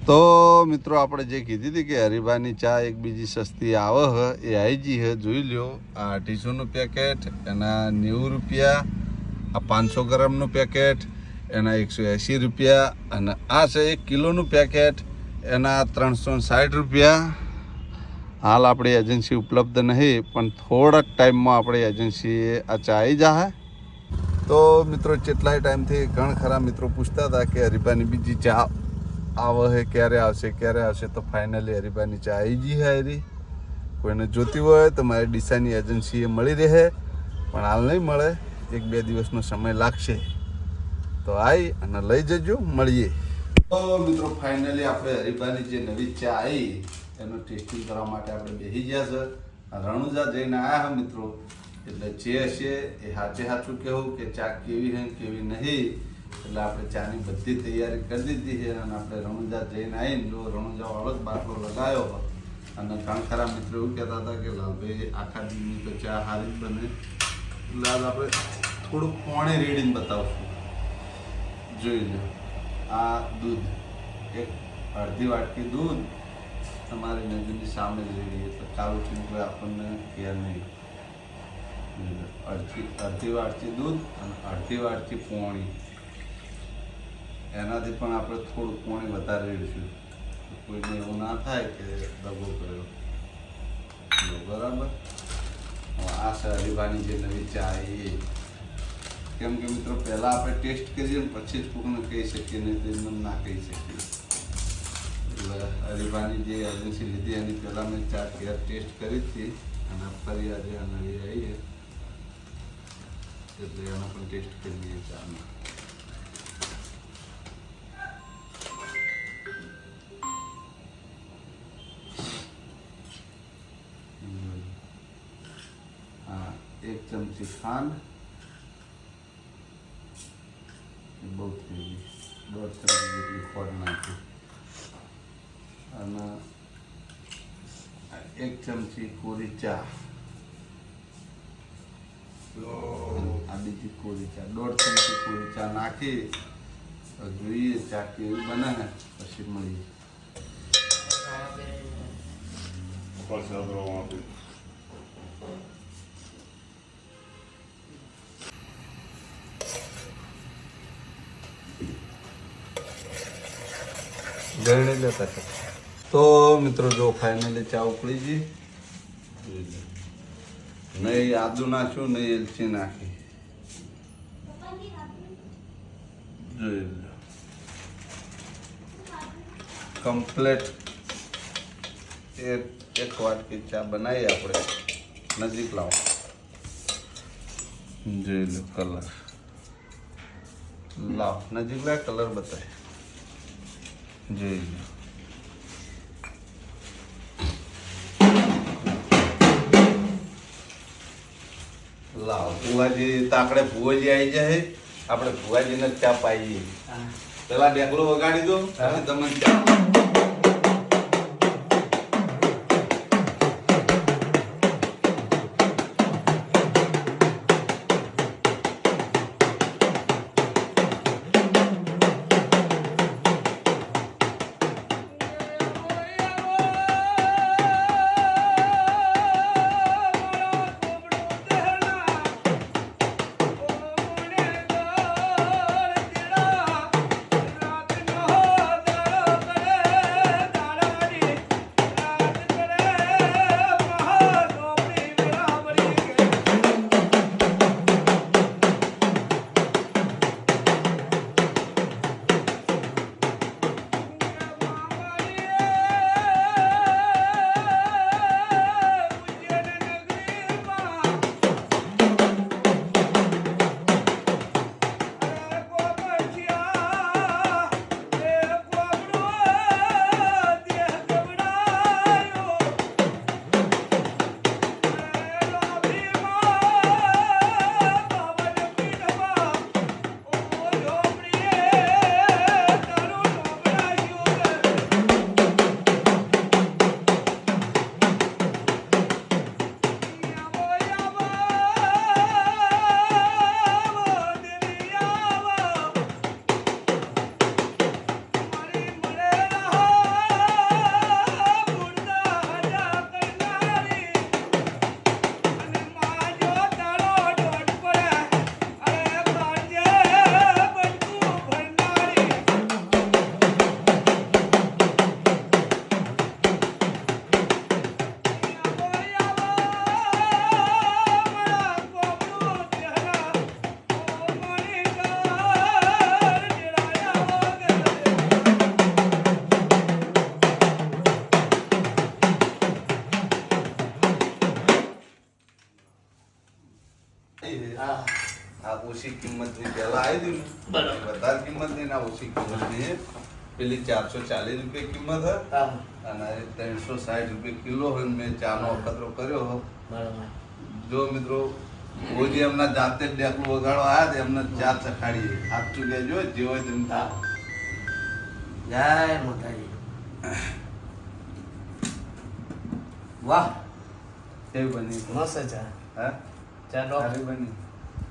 તો મિત્રો આપણે જે કીધી હતી કે હરીબાની ચા એક બીજી સસ્તી આવે હ એ આવી ગઈ હે, જોઈ લ્યો. આ 250નું પેકેટ એના 90 રૂપિયા, આ 500 ગ્રામનું પેકેટ એના 180 રૂપિયા, અને આ છે 1 કિલોનું પેકેટ એના 360 રૂપિયા. હાલ આપણી એજન્સી ઉપલબ્ધ નહીં, પણ થોડાક ટાઈમમાં આપણી એજન્સીએ આ ચા આવી જશે. તો મિત્રો કેટલાય ટાઈમથી ઘણા ખરા મિત્રો પૂછતા હતા કે હરીબાની બીજી ચા આવે છે, ક્યારે આવશે. તો ફાઇનલી હરીબાની ચા આવી ગઈ છે. હરી કોઈને જોતી હોય તો મારી ડીસાની એજન્સીએ મળી રહે, પણ હાલ નહીં મળે, 1-2 દિવસનો સમય લાગશે. તો આવી અને લઈ જજો, મળીએ. તો મિત્રો ફાઇનલી આપણે હરીબાની જે નવી ચા આવી એનું ટેસ્ટિંગ કરવા માટે આપણે બેસી ગયા છે. રણુજા જઈને આવ્યા હા મિત્રો, એટલે જે હશે એ સાચું કહેવું કે ચા કેવી છે કેવી નહીં. એટલે આપણે ચાની બધી તૈયારી કરી દીધી છે અને આપણે રણુજા જઈને આવીને જો રણુજા વાળો જ બાટલો લગાવ્યો હોય. અને ઘણા ખરા મિત્રો એવું કહેતા હતા કે લાલભાઈ આખા દીની તો ચા સારી જ બને, એટલે આજ આપણે થોડુંક પાણી રેડીને બતાવશું. જોઈ લો, આ દૂધ, એક અડધી વાટકી દૂધ તમારી નજરની સામે જ રેડી, એટલે કાળું કોઈ આપણને ઘેર નહીં. અડધી વાટકી દૂધ અને અડધી વાટકી પાણી, એનાથી પણ આપણે થોડું પાણી વધારે રેડીશું, કોઈને એવું ના થાય કે દગો કર્યો. બરાબર. આ છે હરીબાની જે નવી ચા એ, કેમ કે મિત્રો પહેલાં આપણે ટેસ્ટ કરીએ ને પછી જ કોઈને કહી શકીએ, નહીં તો એમને ના કહી શકીએ. એટલે હરીબાની જે એજન્સી લીધી એની પહેલાં મેં ચા ઘેર ટેસ્ટ કરી હતી, અને ફરી આજે આ નવી આવી એટલે એનો પણ ટેસ્ટ કરીએ ચાનો. હા, 1 ચમચી ખાંડ, બહુ થઈ ગઈ, 1.5 ચમચી જેટલી ખોડ નાખી, અને 1 ચમચી કોરી ચા, આ બીજી કોરી ચા, 1.5 ચમચી કોરી ચા નાખી જોઈએ ચા કેવી બને ને પછી મળીએ. ગરણી લેતા છે. તો મિત્રો જો ફાઇનલી ચા ઉકળી ગઈ, નહીં આદુ નાખ્યું, નહીં એલચી નાખી, જોઈ લો. કમ્પ્લેટ એક વાટકી ચા બનાવી આપણે. નજીક લાવો, જોઈ લો કલર, લાવો નજીક લાવ, કલર બતાવે, જોઈ લો. લાવો ભુવાજી, તો આપણે ભુવાજી આવી જાય, આપણે ભુવાજીને જ ચા પાઈએ. પેલા ડેકલો વગાડી દો, પછી તમને ચા. દઉં ને. વધારે કિંમત નહીં ના ઓછી કિંમત નહીં. પેલી 440 રૂપિયા કિંમત હે અને 360 રૂપિયા કિલો હોય ને મેં ચાનો અખતરો કર્યો હો. જો મિત્રો ઓજી એમના જાતે જ ડેકલું વગાડો આયા તો એમને 4 ચખાડીએ. સાચું કહેજો જે હોય તેમ થાય. જય માતાજી. વાહ કેવી બની? મસ્ત ચા. હા ચાલો સારી બની.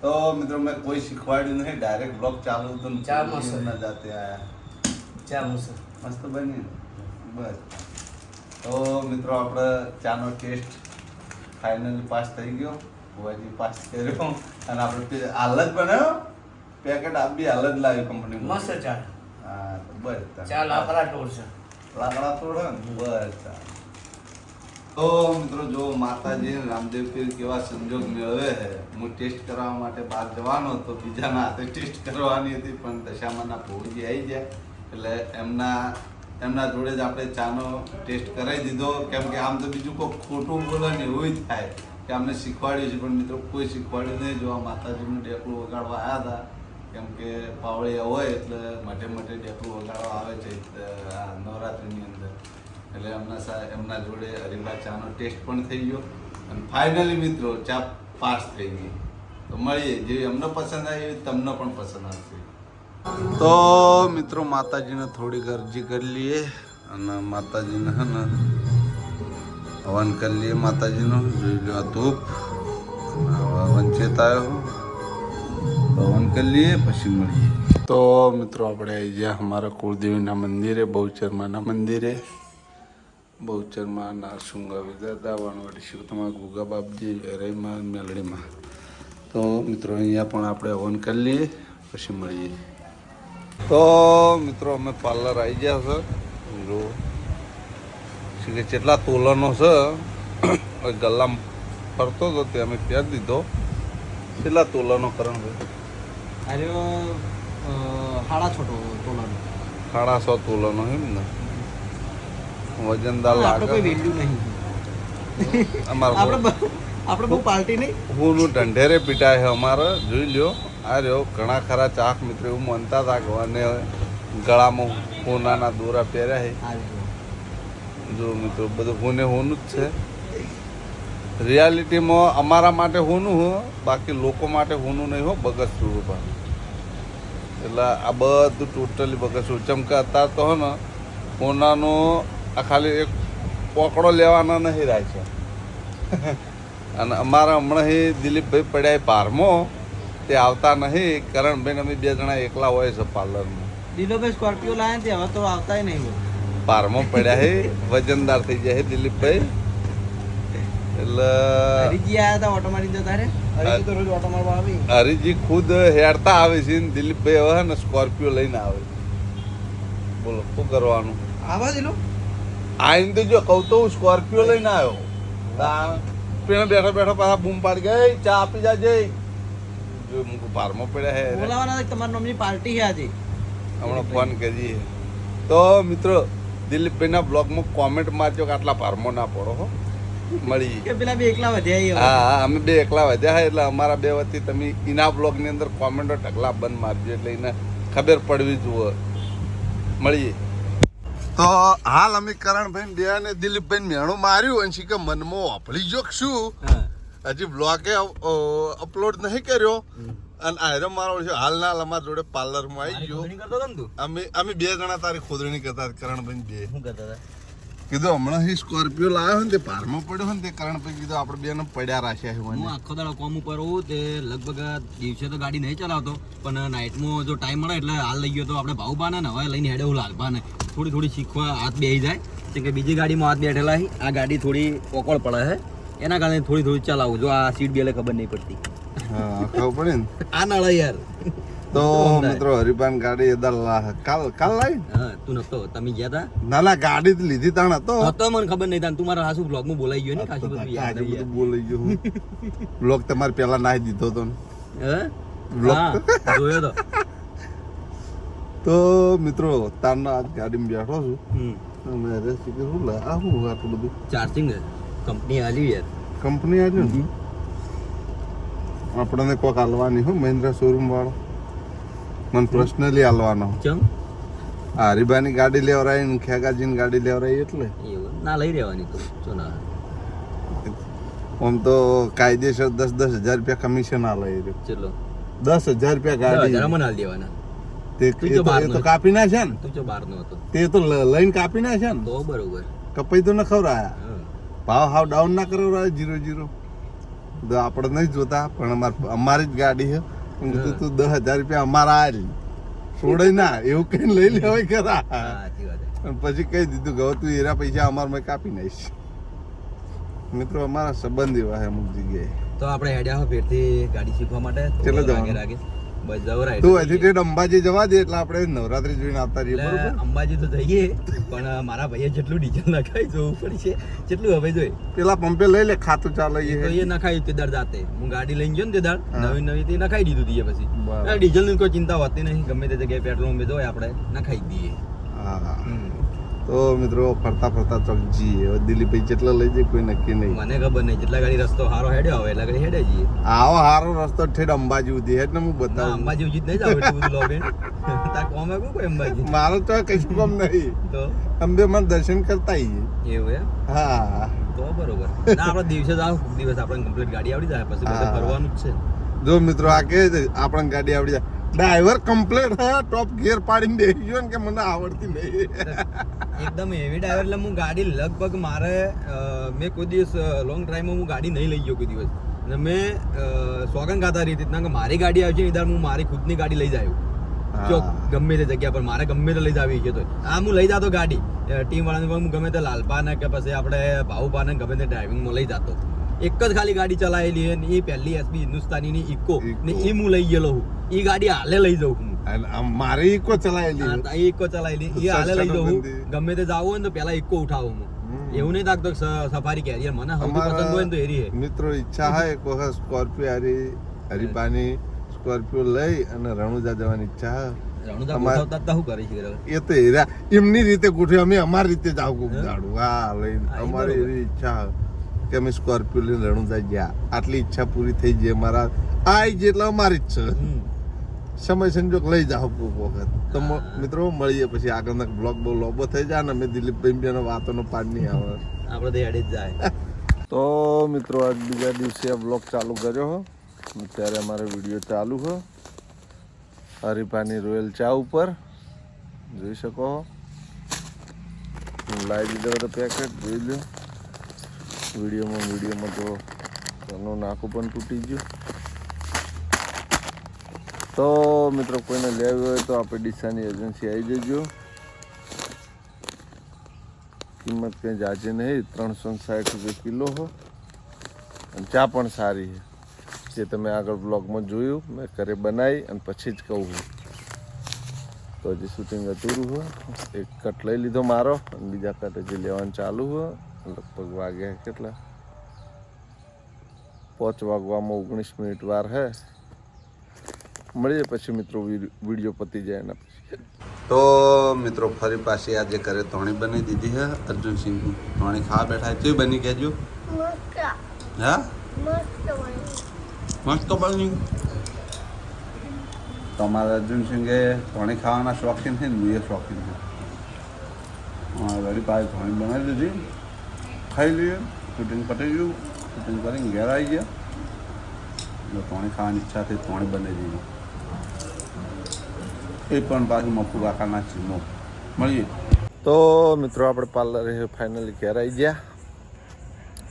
તો મિત્રો મેં કોઈ શીખવાડ્યું નહીં, ડાયરેક્ટ બ્લોગ ચાલુ હતો ને ચા મસ્ત. એમના જાતે આયા. ચા મસ્ત. મસ્ત બની ને? બસ. તો મિત્રો આપણે ચાનો ટેસ્ટ ફાઇનલી પાસ થઈ ગયો. ભુવાજી પાસ કર્યો અને આપણે હાલ જ બનાવ્યો પેકેટ આપી હાલ જ લાવ્યો કંપની મસ્ત ચા. હા તો બસ ચા લાકડા ટોળ છે. લાકડા તોડે ને બસ. તો મિત્રો જો માતાજી રામદેવ પીર કેવા સંજોગ મેળવે છે. હું ટેસ્ટ કરવા માટે બહાર જવાનો હતો, બીજાના હાથે ટેસ્ટ કરવાની હતી પણ દશામાના ભોજી આવી ગયા એટલે એમના જોડે જ આપણે ચાનો ટેસ્ટ કરાવી દીધો. કેમ કે આમ તો બીજું કોઈ ખોટું બોલે ને એવું જ થાય કે અમને શીખવાડ્યું છે પણ મિત્રો કોઈ શીખવાડ્યું નહીં. જો આ માતાજીનું ડેકલું વગાડવા આવ્યા હતા કેમ કે પાવળિયા હોય એટલે માટે ડેકલું વગાડવા આવે છે આ નવરાત્રિની અંદર. એટલે એમના જોડે હરિભા ચાનો ટેસ્ટ પણ થઈ ગયો અને ફાઇનલી મિત્રો ચા પાસ થઈ ગઈ. તો મળીએ જેવી અમને પસંદ આવી એવી તમને પણ પસંદ આવશે. તો મિત્રો માતાજીને થોડીક અરજી કરી લઈએ અને માતાજીને હે ને હવન કરી લઈએ. માતાજીનો જોઈ લો ધૂપ હવન ચેતાયો હવન કરી લઈએ પછી મળીએ. તો મિત્રો આપણે આવી ગયા અમારા કુળદેવીના મંદિરે, બહુચરમાના મંદિરે. બહુચરમાં નારસુંગા વિદાતા વાણવડી શિવતમા ગુગા બાપજી રહીમાં મેલડીમાં. તો મિત્રો અહીંયા પણ આપણે હવન કરી લઈએ પછી મળીએ. તો મિત્રો અમે પાર્લર આવી ગયા છે. જો કે કેટલા તોલાનો છે ગલ્લામાં ફરતો હતો તે અમે પહેરી દીધો. કેટલા તોલાનો કરણભાઈ? અરે 6.5 તોલાનો. 150 તોલાનો એમ ને? વજનદાર લાગે. કોઈ વેલ્યુ નહીં અમારે આપણે બહુ પાર્ટી નહીં. હું ઢંઢેરે પીટાય છે અમારે. જોઈ લ્યો આ રહ્યો ઘણા ખરા ચાક મિત્રો એવું માનતા હતા કે અને ગળામાં હોનાના દોરા પહેર્યા છે. જો મિત્રો બધું હોનું જ છે. રિયાલિટીમાં અમારા માટે હોનું હો, બાકી લોકો માટે હોનું નહીં હો. બગસરું રૂપા એટલે આ બધું ટોટલી બગસરું. ચમકે અત્યારે તો હો ને હોનાનો આ ખાલી એક પોકડો લેવાના નહીં રાય છે. અને અમારા હમણાં દિલીપભાઈ પડ્યા પારમાં તે આવતા નહીં. કરણભાઈ અમે 2 જણા એકલા હોય છે પાર્લરમાં. દિલોભાઈ સ્કોર્પિયો લાયા તે હવે તો આવતા નહીં હોય. પારમાં પડ્યા છે, વજનદાર થઈ જાય છે દિલીપભાઈ. એટલે હરીજી આયા હતા ઓટો મારી જતા રે. હરીજી તો રોજ ઓટો મારવા આવી. હરીજી ખુદ હેડતા આવે છે ને દિલીપભાઈ હવે ને સ્કોર્પિયો લઈને આવે. બોલો શું કરવાનું? આવા દિલો આઈને તો જો કહું તો હું સ્કોર્પિયો લઈને આવ્યો. બેઠો પાછા બૂમ પાડી ગઈ ચા આપી જાજે. જો મુકુ પારમાં પડ્યા હે. બોલાવાના તમારા નામની પાર્ટી છે આજે. હમણાં ફોન કરીએ. તો મિત્રો દિલીપભાઈના બ્લોગમાં કોમેન્ટ મારજો કે આટલા પારમાં ના પડો હો. મળી કે પેલા 2 એકલા વધ્યા. હા અમે 2 એકલા વધ્યા એટલે અમારા 2 વચ્ચે તમે એના બ્લોગની અંદર કોમેન્ટો ઢગલા બંધ મારજો એટલે એને ખબર પડવી જોઈએ. મળીએ. તો હાલ અમે કરણભાઈ બે અને દિલીપભાઈ મેણું માર્યું અને શીખે મનમાં વાપરી જો શું હજી બ્લોગે અપલોડ નહીં કર્યો. અને આયરો મારો હાલના અમારા જોડે પાર્લરમાં આવી ગયો. અમે 2 જણા તારી ખોદણી કરતા કરણભાઈ 2 શું કરતા હતા? કીધું હમણાં સ્કોર્પિયો લાવ્યો ને તે પારમાં પડ્યો ને તે કરણભાઈ કીધું આપણે 2 ને પડ્યા રાખ્યા છે. હું આખો દાડો કોમ ઉપર હોઉં તે લગભગ દિવસે તો ગાડી નહીં ચલાવતો પણ નાઇટમાં જો ટાઈમ મળે એટલે હાલ લઈ ગયો તો આપણે ભાઉબાને ને હવે લઈને હેડે હું લાલબાને થોડી શીખવા હાથ બેસી જાય. કેમ કે બીજી ગાડીમાં હાથ બેઠેલા છે. આ ગાડી થોડી ઓકળ પડે છે એના કારણે થોડી ચલાવું. જો આ સીટ બેલે ખબર નહીં પડતી. હા ખબર પડે ને આ નાળા યાર. તો મિત્રો હરિભાન ગાડી કાલ લાવી. હા તું નતો તમે ગયા તા? ના ગાડી તો લીધી તાણ હતો મને ખબર નહીં. તું મારા હાસુ બ્લોગમાં બોલાઈ ગયો ને ખાસું બધું યાદ આવી ગયું. બોલાઈ ગયો હું. બ્લોગ તમારે પહેલા નાખી દીધો તો હે બ્લોગ જોયો તો. તો મિત્રો તારના આજ ગાડીમાં બેઠો છું. મેં રેસી કે શું લા આ શું આટલું બધું ચાર્જિંગ કંપની આલી યાર. કંપની આવી ને આપણને કોક હાલવાની હો મહિન્દ્રા શોરૂમ વાળો. મને પર્સનલી હાલવાનો ચમ આ હરીબાની ગાડી લેવરાય ને ખેગાજીની ગાડી લેવરાય એટલે એવું ના લઈ રહેવાની તો જો ના આમ તો કાયદેસર 10,000 રૂપિયા કમિશન આલે એ ચલો 10,000 રૂપિયા ગાડી જરા મને હાલ દેવાના તે એ તો કાપી ના છે ને તું જો બહાર નો હતો તે તો લઈને કાપી ના છે ને તો બરોબર કપાઈ તો ન ખવરાયા હા. ભાવ હાવ ડાઉન ના કરાવરાય 0-0 તો આપણે નહીં જોતા પણ અમારી જ ગાડી છે તું 10,000 રૂપિયા અમારા આલ છોડે ના એવું કઈ લઈ લેવાય ખરા હા સાચી વાત છે. અને પછી કહી દીધું કે હવે તું એરા પૈસા અમારમાં કાપી નાખીશ મિત્રો અમારા સંબંધ એવા છે અમુક જગ્યાએ તો આપણે હેડ્યા હો ફેરથી ગાડી શીખવા માટે કેટલે થોડું જવાનું? રાગે બસ જવરાય તું હજી ટેટ અંબાજી જવા દે એટલે આપણે નવરાત્રી જોઈને આવતા રહીએ એટલે બરોબર અંબાજી તો જઈએ પણ મારા ભાઈએ જેટલું ડીઝલ નખાઈ જોવું પડશે જેટલું હવે જોઈ પેલા પંપે લઈ લે ખાતું ચાલે તો એ નખાયું તે દાડ જાતે હું ગાડી લઈને ગયો ને તે દાડ હા. નવી તે નખાઈ દીધું તીએ પછી બરાબર. ડીઝલ ની કોઈ ચિંતા હોતી નહીં ગમે તે જગ્યાએ પેટ્રોલ પંપે જોઈએ આપણે નખાઈ જ દઈએ હા તો મિત્રો ફરતા ફરતા ચોક જઈએ હવે દિલીપભાઈ જેટલા લઈ જાય કોઈ નક્કી નહીં મને ખબર નહીં જેટલા ગાડી રસ્તો સારો હેડ્યો હવે એટલા ગાડી હેડે જઈએ આવો હારો રસ્તો ઠેઠ અંબાજી સુધી હેડ ને હું ના બતાવું અંબાજી ઉજીત નહીં જાવ એટલું બધું લોબે તાર કોમ હે કોઈ અંબાજી મારો તો કશું કામ નહીં તો અંબે માં દર્શન કરતા આવીએ એવું એમ હા તો બરોબર ના આપણે દિવસે જાવ દિવસ આપણે કમ્પ્લીટ ગાડી આવડી જાય પછી બધે હા. ફરવાનું જ છે જો મિત્રો આ કે છે આપણને ગાડી આવડી જાય ડ્રાઈવર કમ્પ્લેટ હા ટોપ ગિયર પાડીને બેસી ગયો ને કે મને આવડતી નહીં એકદમ હેવી ડ્રાઈવર એટલે હું ગાડી લગભગ મારે મેં કોઈ દિવસ લોંગ ડ્રાઈવમાં હું ગાડી નહીં લઈ ગયો કોઈ દિવસ અને મેં સોગન ખાતા રહી રીતના કે મારી ગાડી આવશે ને ત્યારે હું મારી ખુદની ગાડી લઈ જાયો ચોક ગમે તે જગ્યા પર મારે ગમે તે લઈ જાવી છે તો આ હું લઈ જાતો ગાડી ટીમ વાળાને પણ હું ગમે તે લાલપાને કે પછી આપણે ભાઉપાને ગમે તે ડ્રાઇવિંગમાં લઈ જાતો એક જ ખાલી ગાડી ચલાવેલી અને એ પહેલી એસબી હિન્દુસ્તાનીની ઇકો ને એ હું લઈ ગયેલો હું એ ગાડી હાલે લઈ જાઉં હું મારે ઇકો ચલાવેલી હા, એ ઇકો ચલાવેલી એ હાલે લઈ જાઉં હું ગમે તે જાવું હોય ને તો પહેલા ઇકો ઉઠાવું હું એવું નહીં લાગતો કે સફારી કેરિયર મને સૌથી પસંદ હોય ને તો એરી હે મિત્રો ઈચ્છા હોય એક વખત સ્કોર્પિયો હરીબાની સ્કોર્પિયો લઈ અને રણુજા જવાની ઈચ્છા હોય રણુજા અમાર- ગોઠવતા શું કરી છે એ તો હેરા એમની રીતે ગોઠવી અમે અમારી રીતે જ આવું જાડું હા લઈને હા, એ અમારી બરોબર. એવી ઈચ્છા કે અમે સ્કોર્પિયો લઈને રણુજા ગયા આટલી ઈચ્છા પૂરી થઈ જાય મારા આ જેટલા અમારી જ છે સમય સંજોગ લઈ જાઓ કોઈક વખત તો હા. મિત્રો મળીએ પછી આગળના બ્લોગ બહુ લોબો થઈ જાય ને અમે દિલીપભાઈ બેનો વાતોનો પાડ નહીં આવે આપણે તો હેડે જ જાય તો મિત્રો આજ બીજા દિવસે આ બ્લોગ ચાલુ કર્યો હો અત્યારે અમારો વિડીયો ચાલુ હો હરીફાની રોયલ ચા ઉપર જોઈ શકો હો લાવી દીધો તો પેકેટ જોઈ લો વિડીયોમાં તો એનું નાકું પણ તૂટી ગયું તો મિત્રો કોઈને લેવી હોય તો આપણે ડીસાની એજન્સી આવી જજો કિંમત કંઈ જાજે નહીં 360 રૂપિયા કિલો હો અને ચા પણ સારી છે જે તમે આગળ બ્લોગમાં જોયું મેં ઘરે બનાવી અને પછી જ કહું છું તો હજી શૂટિંગ અધૂરું હોય એક કટ લઈ લીધો મારો અને બીજા કટ હજી લેવાનું ચાલુ હોય લગભગ વાગ્યા કેટલા 5 વાગવામાં 19 મિનિટ વાર હે મળીએ પછી મિત્રો વિડીયો પતી જાય એના પછી તો મિત્રો ફરી પાછી આજે ઘરે તોણી બની દીધી છે અર્જુનસિંહ તોણી ખાવા બેઠા છે બની કહેજો હા મસ્ત બની તમારા અર્જુનસિંહે તોણી ખાવાના શોખીન છે ને એ શોખીન છે વળી પાસે તોણી બનાવી દીધી ખાઈ લઈએ શૂટિંગ પતી ગયું શૂટિંગ કરીને ઘેર આવી ગયા એટલે તોણી ખાવાની ઈચ્છા થઈ તોણી બનાવી દીધી એ પણ પાછું મફુ કાકાના ચીમો મળીએ તો મિત્રો આપણે પાર્લરે ફાઇનલી ઘેર આવી ગયા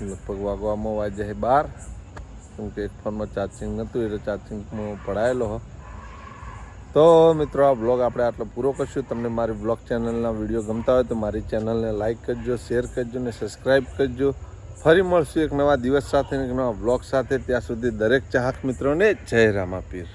લગભગ વાગવામાં વાગ્યા 12 કેમ કે એક ફોનમાં ચાર્જિંગ નહોતું એટલે ચાર્જિંગમાં પડાયેલો હો તો મિત્રો આ બ્લોગ આપણે આટલો પૂરો કરશું તમને મારી બ્લોગ ચેનલના વિડીયો ગમતા હોય તો મારી ચેનલને લાઇક કરજો શેર કરજો ને સબસ્ક્રાઈબ કરજો ફરી મળશું એક નવા દિવસ સાથે એક નવા બ્લોગ સાથે ત્યાં સુધી દરેક ચાહક મિત્રોને જય રામાપીર